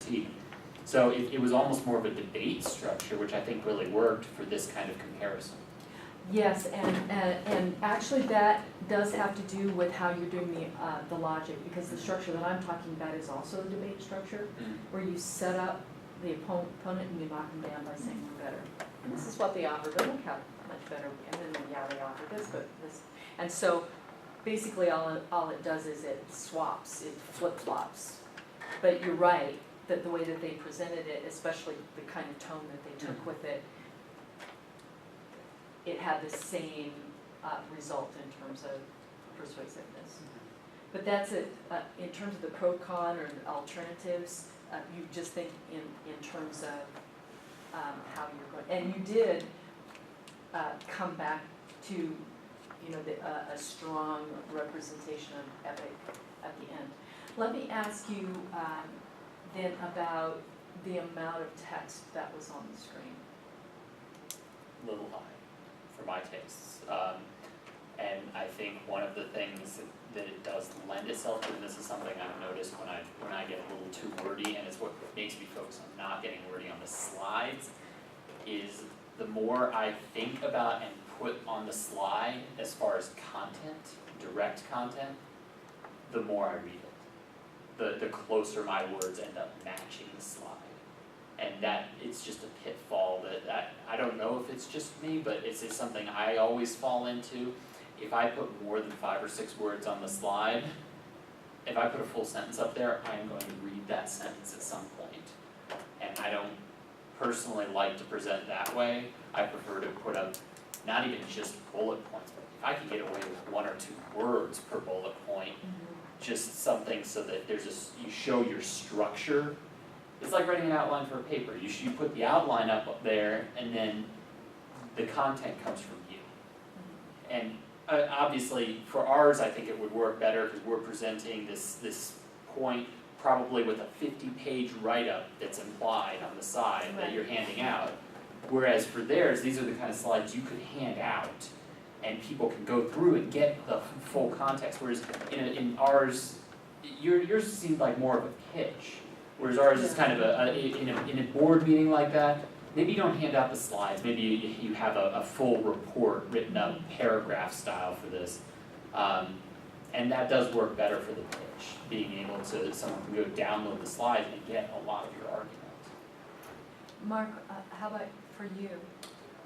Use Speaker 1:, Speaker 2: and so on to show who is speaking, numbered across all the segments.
Speaker 1: critique. So it was almost more of a debate structure, which I think really worked for this kind of comparison.
Speaker 2: Yes, and actually that does have to do with how you're doing the logic, because the structure that I'm talking about is also a debate structure, where you set up the opponent and you knock them down by saying we're better. And this is what they offer, but look how much better, and then yeah, they offer this, but this. And so basically all it does is it swaps, it flip-flops. But you're right, that the way that they presented it, especially the kind of tone that they took with it, it had the same result in terms of persuasiveness. But that's it, in terms of the pro-con or alternatives, you just think in terms of how you're going. And you did come back to, you know, a strong representation of epic at the end. Let me ask you then about the amount of text that was on the screen.
Speaker 1: A little high for my tastes. And I think one of the things that it does lend itself to, and this is something I've noticed when I get a little too wordy, and it's what makes me focus on not getting wordy on the slides, is the more I think about and put on the slide as far as content, direct content, the more I read it. The closer my words end up matching the slide. And that, it's just a pitfall that I don't know if it's just me, but it's something I always fall into. If I put more than 5 or 6 words on the slide, if I put a full sentence up there, I am going to read that sentence at some point. And I don't personally like to present that way. I prefer to put up not even just bullet points, but if I could get away with 1 or 2 words per bullet point, just something so that you show your structure. It's like writing an outline for a paper. You put the outline up there, and then the content comes from you. And obviously, for ours, I think it would work better because we're presenting this point probably with a 50-page write-up that's implied on the side that you're handing out. Whereas for theirs, these are the kind of slides you could hand out, and people can go through and get the full context. Whereas in ours, yours seemed like more of a pitch. Whereas ours is kind of in a board meeting like that, maybe you don't hand out the slides, maybe you have a full report written up paragraph style for this. And that does work better for the pitch, being able to, someone can go download the slides and get a lot of your argument.
Speaker 2: Mark, how about for you?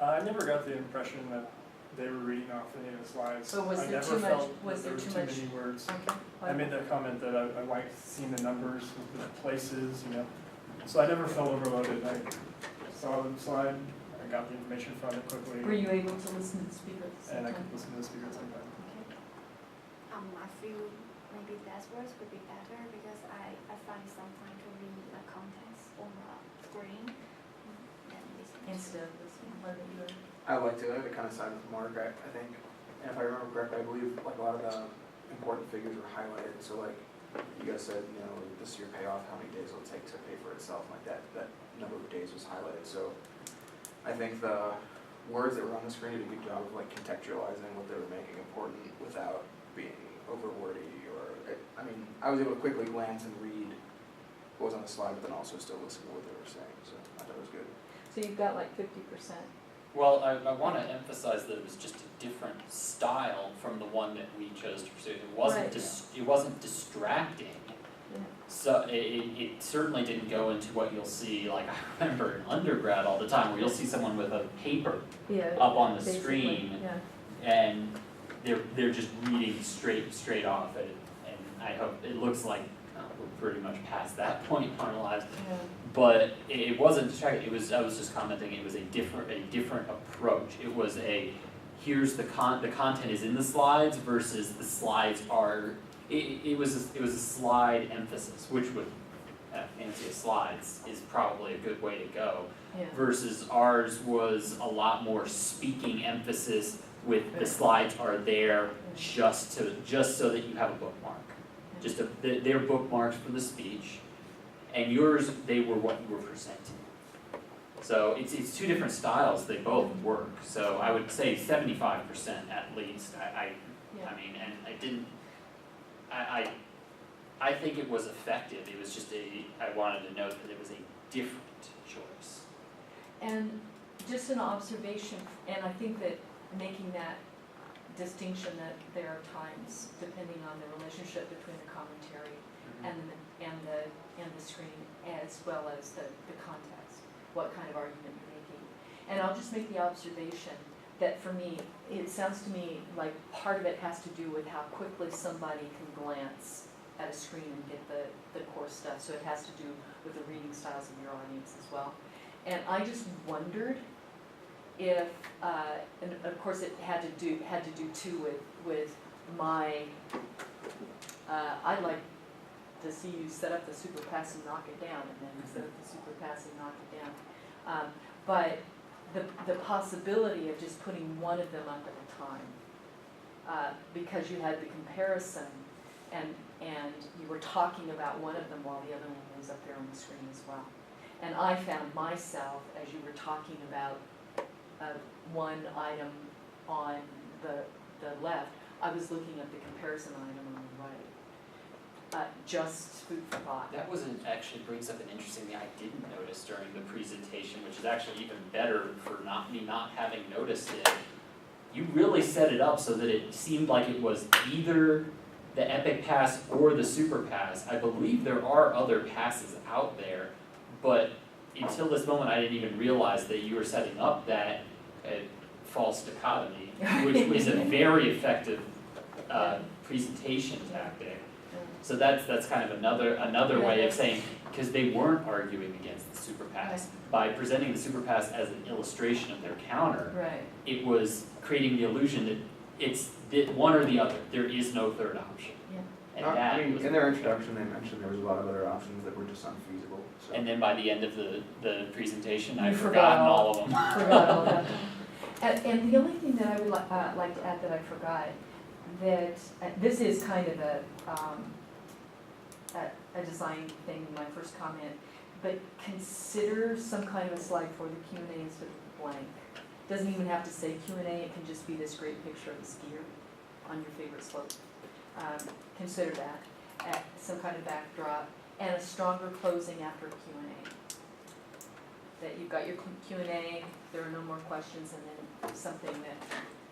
Speaker 3: I never got the impression that they were reading off any of the slides.
Speaker 2: So was
Speaker 3: I
Speaker 2: there
Speaker 3: never
Speaker 2: too much?
Speaker 3: felt
Speaker 2: Was
Speaker 3: that
Speaker 2: there
Speaker 3: there
Speaker 2: too
Speaker 3: were
Speaker 2: much?
Speaker 3: too many words.
Speaker 2: Okay.
Speaker 3: I made that comment that I liked seeing the numbers with the places, you know. So I never felt overloaded. I saw the slide, I got the information from it quickly.
Speaker 2: Were you able to listen to the speaker at the same
Speaker 3: And I
Speaker 2: time?
Speaker 3: could listen to the speaker at the same time.
Speaker 2: Okay.
Speaker 4: I feel maybe less words would be better because I find sometimes to read the context on the screen than listening.
Speaker 2: Instead of listening, what about you?
Speaker 5: I like to kind of side with Mark, I think, and if I remember correctly, I believe like a lot of the important figures were highlighted, so like you guys said, you know, this is your payoff, how many days it'll take to pay for itself, like that number of days was highlighted, so I think the words that were on the screen did a good job of like contextualizing what they were making important without being over wordy or, I mean, I was able to quickly glance and read what was on the slide, but then also still listen to what they were saying, so I thought it was good.
Speaker 2: So you've got like 50%.
Speaker 1: Well, I want to emphasize that it was just a different style from the one that we chose to pursue. It wasn't
Speaker 2: Right.
Speaker 1: It wasn't distracting.
Speaker 2: Yeah.
Speaker 1: So it certainly didn't go into what you'll see, like I remember in undergrad all the time, where you'll see someone with a paper
Speaker 2: Yeah.
Speaker 1: up on the
Speaker 2: basically,
Speaker 1: screen,
Speaker 2: Yeah.
Speaker 1: and they're just reading straight off it. And I hope it looks like we're pretty much past that point in our lives.
Speaker 2: Yeah.
Speaker 1: But it wasn't distracting. I was just commenting. It was a different approach. It was here's the content is in the slides versus the slides are. It was a slide emphasis, which with fanciest slides is probably a good way to go.
Speaker 2: Yeah.
Speaker 1: Versus ours was a lot more speaking emphasis with the slides are there just so that you have a bookmark. They're bookmarks for the speech. And yours, they were what you were presenting. So it's 2 different styles. They both work. So I would say 75% at least. I mean, and I I think it was effective, it was just I wanted to note that it was a different choice.
Speaker 2: And just an observation, and I think that making that distinction that there are times, depending on the relationship between the commentary and the screen, as well as the context, what kind of argument you're making. And I'll just make the observation that for me, it sounds to me like part of it has to do with how quickly somebody can glance at a screen and get the core stuff. So it has to do with the reading styles of your audience as well. And I just wondered if, and of course it had to do too with my, I'd like to see you set up the super pass and knock it down, and then set up the super pass and knock it down. But the possibility of just putting one of them up at a time, because you had the comparison, and you were talking about one of them while the other one was up there on the screen as well. And I found myself, as you were talking about one item on the left, I was looking at the comparison item on the right. Just food for thought.
Speaker 1: That actually brings up an interesting thing I didn't notice during the presentation, which is actually even better for me not having noticed it. You really set it up so that it seemed like it was either the Epic Pass or the Super Pass. I believe there are other passes out there, but until this moment I didn't even realize that you were setting up that false dichotomy, which was a very effective presentation tactic. So that's kind of another way of saying, because they weren't arguing against the Super Pass. By presenting the Super Pass as an illustration of their counter,
Speaker 2: Right.
Speaker 1: it was creating the illusion that it's one or the other. There is no third option.
Speaker 2: Yeah.
Speaker 1: And that
Speaker 5: I mean,
Speaker 1: was,
Speaker 5: in their introduction, they mentioned there was a lot of other options that were just unfeasible, so.
Speaker 1: and then by the end of the presentation,
Speaker 2: You
Speaker 1: I'd
Speaker 2: forgot
Speaker 1: forgotten all of them.
Speaker 2: Forgot all about them. And the only thing that I would like to add that I forgot, that this is kind of a design thing, my first comment, but consider some kind of a slide for the Q&A instead of blank. Doesn't even have to say Q&A, it can just be this great picture of a skier on your favorite slope. Consider that, some kind of backdrop, and a stronger closing after a Q&A. That you've got your Q&A, there are no more questions, and then something that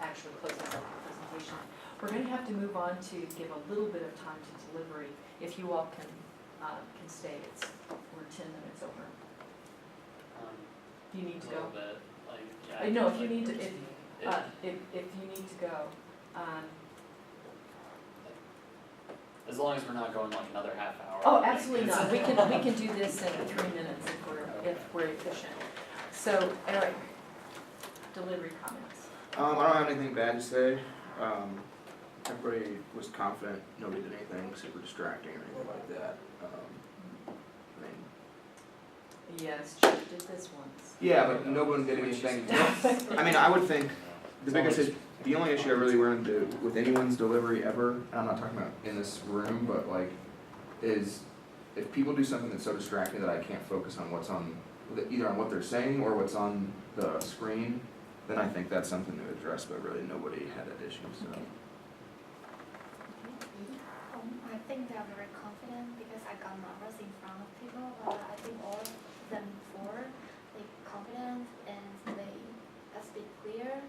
Speaker 2: actually closes out the presentation. We're going to have to move on to give a little bit of time to delivery. If you all can stay, we're 10 minutes over. Do you need to
Speaker 1: A
Speaker 2: go?
Speaker 1: little bit, like, yeah.
Speaker 2: No, if you need to,
Speaker 1: If-
Speaker 2: if you need to go,
Speaker 1: as long as we're not going like another half hour.
Speaker 2: oh, absolutely not. We can do this in 3 minutes if we're efficient. So, Eric, delivery comments.
Speaker 5: I don't have anything bad to say. Everybody was confident, nobody did anything super distracting or anything like that. I mean,
Speaker 2: Yes, Jeff did this once.
Speaker 5: yeah, but no one did anything. I mean, I would think the only issue I really run into with anyone's delivery ever, and I'm not talking about in this room, but like, is if people do something that's so distracting that I can't focus on what's on, either on what they're saying or what's on the screen, then I think that's something to address, but really nobody had that issue, so.
Speaker 2: Okay.
Speaker 4: I think they are very confident because I got numbers in front of people, but I think all of them four, they confident and they speak clear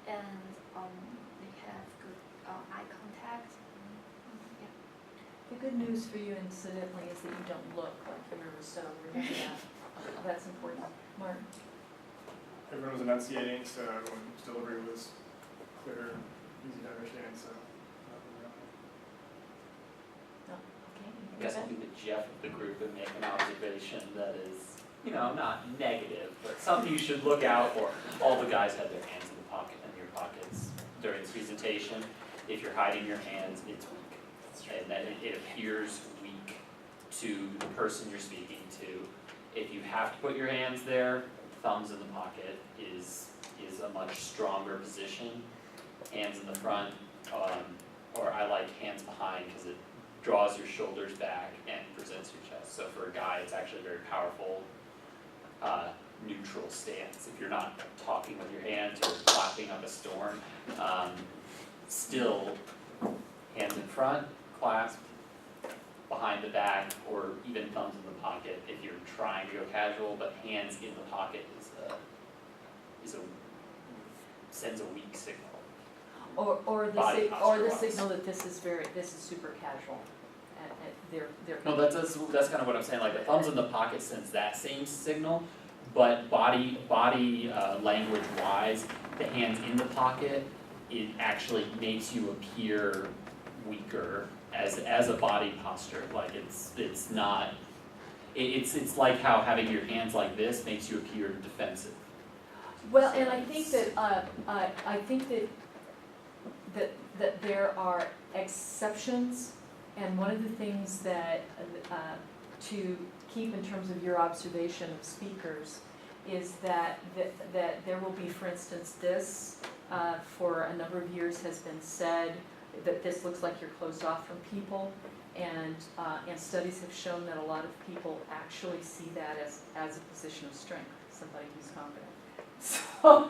Speaker 4: and they have good eye contact. Yeah.
Speaker 2: The good news for you incidentally is that you don't look like you're nervous, so remember that. That's important. Mark?
Speaker 3: Everyone was enunciating, so everyone's delivery was clear, easy to understand, so.
Speaker 2: No? Okay.
Speaker 1: I guess I'll be the Jeff of the group and make an observation that is, not negative, but something you should look out for. All the guys had their hands in your pockets during this presentation. If you're hiding your hands, it's weak. And that it appears weak to the person you're speaking to. If you have to put your hands there, thumbs in the pocket is a much stronger position. Hands in the front, or I like hands behind because it draws your shoulders back and presents your chest. So for a guy, it's actually a very powerful neutral stance. If you're not talking with your hands or clapping up a storm, still hands in front, clasp, behind the back or even thumbs in the pocket if you're trying to go casual, but hands in the pocket sends a weak signal.
Speaker 2: Or
Speaker 1: Body
Speaker 2: the
Speaker 1: posture-wise.
Speaker 2: signal that this is super casual, and they're.
Speaker 1: No, that's kind of what I'm saying, like the thumbs in the pocket sends that same signal, but body language wise, the hands in the pocket, it actually makes you appear weaker as a body posture, like it's not, it's like how having your hands like this makes you appear defensive.
Speaker 2: Well, and I think that there are exceptions, and one of the things that to keep in terms of your observation of speakers is that there will be, for instance, this for a number of years has been said that this looks like you're closed off from people, and studies have shown that a lot of people actually see that as a position of strength, somebody who's confident. So,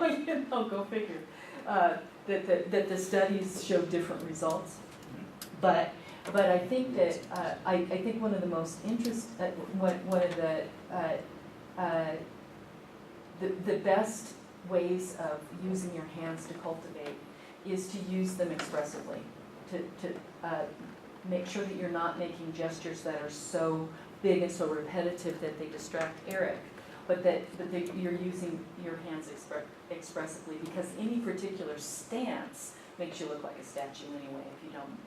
Speaker 2: go figure. That the studies show different results, but I think that I think one of the most one of the best ways of using your hands to cultivate is to use them expressively, to make sure that you're not making gestures that are so big and so repetitive that they distract Eric, but that you're using your hands expressively, because any particular stance makes you look like a statue anyway if you don't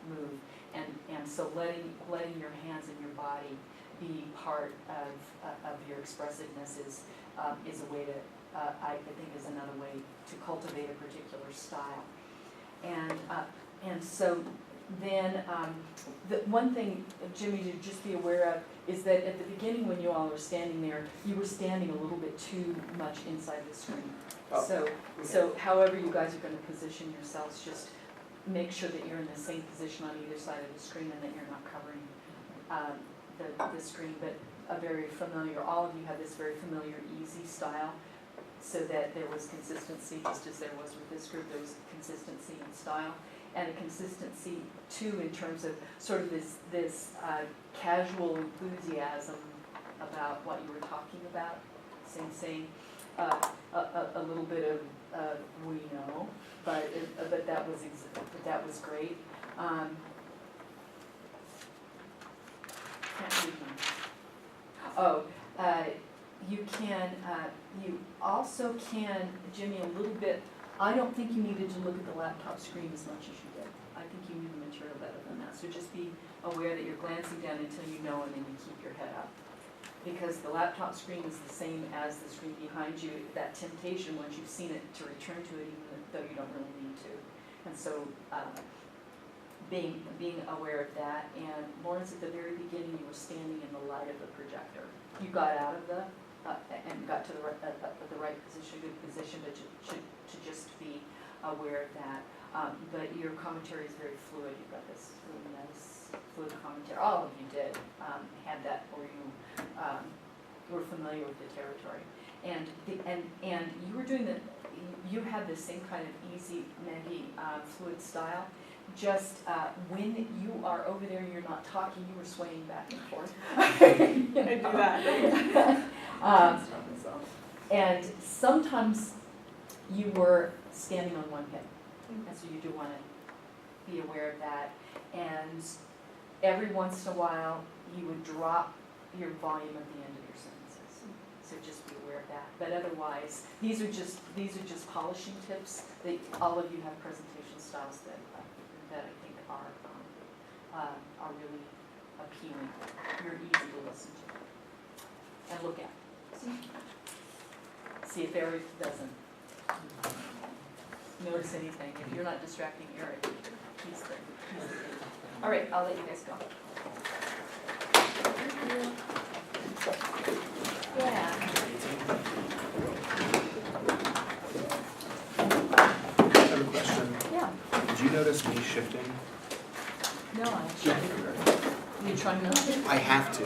Speaker 2: move, and so letting your hands and your body be part of your expressiveness is a way to I think is another way to cultivate a particular style, and so then the one thing, Jimmy, to just be aware of is that at the beginning when you all were standing there, you were standing a little bit too much inside the screen.
Speaker 5: Oh.
Speaker 2: So however you guys are going to position yourselves, just make sure that you're in the same position on either side of the screen and that you're not covering the screen. But all of you have this very familiar easy style, so that there was consistency, just as there was with this group, there was consistency in style. And a consistency too in terms of sort of this casual enthusiasm about what you were talking about, saying a little bit of we know, but that was great. Can't read them. Oh, you also can, Jimmy, a little bit. I don't think you needed to look at the laptop screen as much as you did. I think you knew the material better than that. So just be aware that you're glancing down until you know, and then you keep your head up. Because the laptop screen is the same as the screen behind you. That temptation, once you've seen it, to return to it even though you don't really need to. And so being aware of that. And Lawrence, at the very beginning, you were standing in the light of the projector. You got out of and got to the right position, good position, but to just be aware of that. But your commentary is very fluid. You've got this really nice fluid commentary. All of you did had that, or you were familiar with the territory, and you were doing you had the same kind of easy, Maggie, fluid style. Just when you are over there, you're not talking, you were swaying back and forth. I do that. And sometimes you were standing on one hip, and so you do want to be aware of that. And every once in a while, you would drop your volume at the end of your sentences. So just be aware of that. But otherwise, these are just polishing tips. All of you have presentation styles that I think are really appealing. You're easy to listen to and look at. See if Eric doesn't notice anything. If you're not distracting Eric, he's the all right, I'll let you guys go. Yeah.
Speaker 5: I have a question.
Speaker 2: Yeah.
Speaker 5: Did you notice me shifting?
Speaker 2: No, you're trying not to?
Speaker 5: I have to,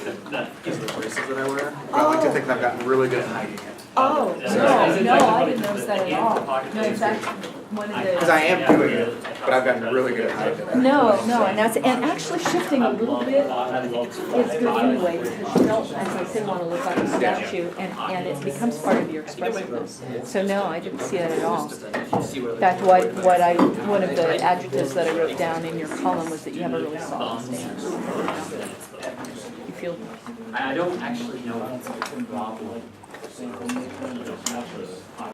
Speaker 5: because of the braces that I wear. I like to think I've gotten really good at hiding it.
Speaker 2: Oh,
Speaker 1: That's
Speaker 2: no,
Speaker 1: right.
Speaker 2: no, I didn't notice that at
Speaker 1: Aim for
Speaker 2: all.
Speaker 1: pocket
Speaker 2: No, in
Speaker 1: pace.
Speaker 2: fact, one of
Speaker 5: Because
Speaker 2: the,
Speaker 5: I am doing it, but I've gotten really good at it.
Speaker 2: no, and that's, and actually shifting a little bit is good anyway, because you don't, as I say, wanna look like a statue, and it becomes part of your expressiveness. So no, I didn't see that at all. In fact, one of the adjectives that I wrote down in your column was that you have a really solid stance. You feel
Speaker 1: I don't actually know if it's a problem.